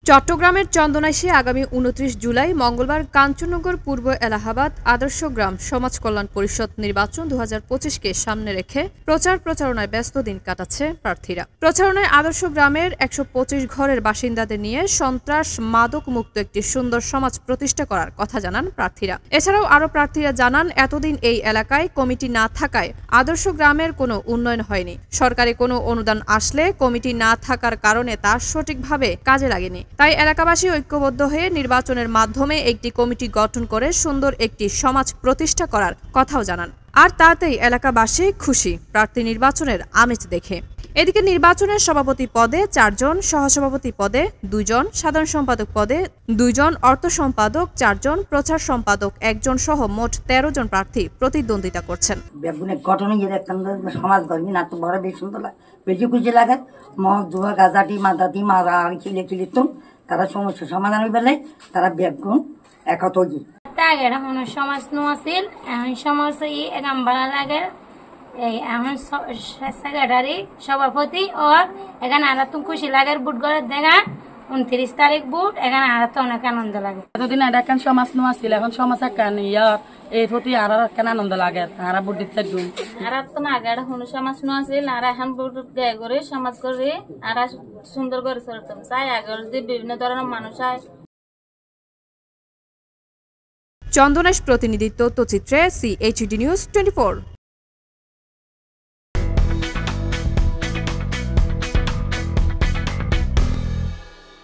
চট্টগ্রামের চন্দনাইশে আগামী ২৯ জুলাই মঙ্গলবার কাঞ্চননগর পূর্ব এলাহাবাদ আদর্শ গ্রাম সমাজ কল্যাণ পরিষদ নির্বাচন ২০২৫কে সামনে রেখে প্রচারণায় ব্যস্ত দিন কাটাচ্ছে প্রার্থীরা। প্রচারণায় আদর্শ গ্রামের ১২৫ ঘরের বাসিন্দাদের নিয়ে সন্ত্রাস মাদক মুক্ত একটি সুন্দর সমাজ প্রতিষ্ঠা করার কথা জানান প্রার্থীরা। এছাড়াও আরও প্রার্থীরা জানান, এতদিন এই এলাকায় কমিটি না থাকায় আদর্শ গ্রামের কোনো উন্নয়ন হয়নি। সরকারি কোনো অনুদান আসলে কমিটি না থাকার কারণে তা সঠিকভাবে কাজে লাগেনি। তাই এলাকাবাসী ঐক্যবদ্ধ হয়ে নির্বাচনের মাধ্যমে একটি কমিটি গঠন করে সুন্দর একটি সমাজ প্রতিষ্ঠা করার কথাও জানান। আর তাতেই এলাকাবাসী খুশি প্রার্থী নির্বাচনের আমেজ দেখে। এদিকে নির্বাচনের সভাপতি পদে ৪ জন, সহসভাপতি পদে ২ জন, সাধারণ সম্পাদক পদে ২ জন, অর্থ সম্পাদক ৪ জন, প্রচার সম্পাদক ১ জন সহ মোট ১৩ জন প্রার্থী প্রতিদ্বন্দ্বিতা করছেন। সমাজ গড়ি না তো বড় বেশি খুশি লাগে দুয়া গাজাটি মাদাতি মারা খিলে খিলিত তারা সমস্যা সমাধান হইবে তারা বেগুন একতগি আগের এখন সমাজ নোয়াছিল এখন সমাজ এগাম ভালো লাগে এখন সেক্রেটারি সভাপতি ও এখানে আর তুমি খুশি লাগে বুট করে দেখা ২৯ তারিখ বুট এখানে আর তো অনেক আনন্দ লাগে। এতদিন এখন সমাজ নোয়াছিল এখন সমাজ একখান এই প্রতি আর একখান আনন্দ লাগে আর বুট দিতে আর তো না আগে এখন সমাজ নোয়াছিল আর এখন বুট গায়ে করে সমাজ করে আর সুন্দর করে চলতাম চাই আগের যে বিভিন্ন ধরনের মানুষ আয়। চন্দনাইশ প্রতিনিধিত্ব তথ্যচিত্রে CHD নিউজ 24।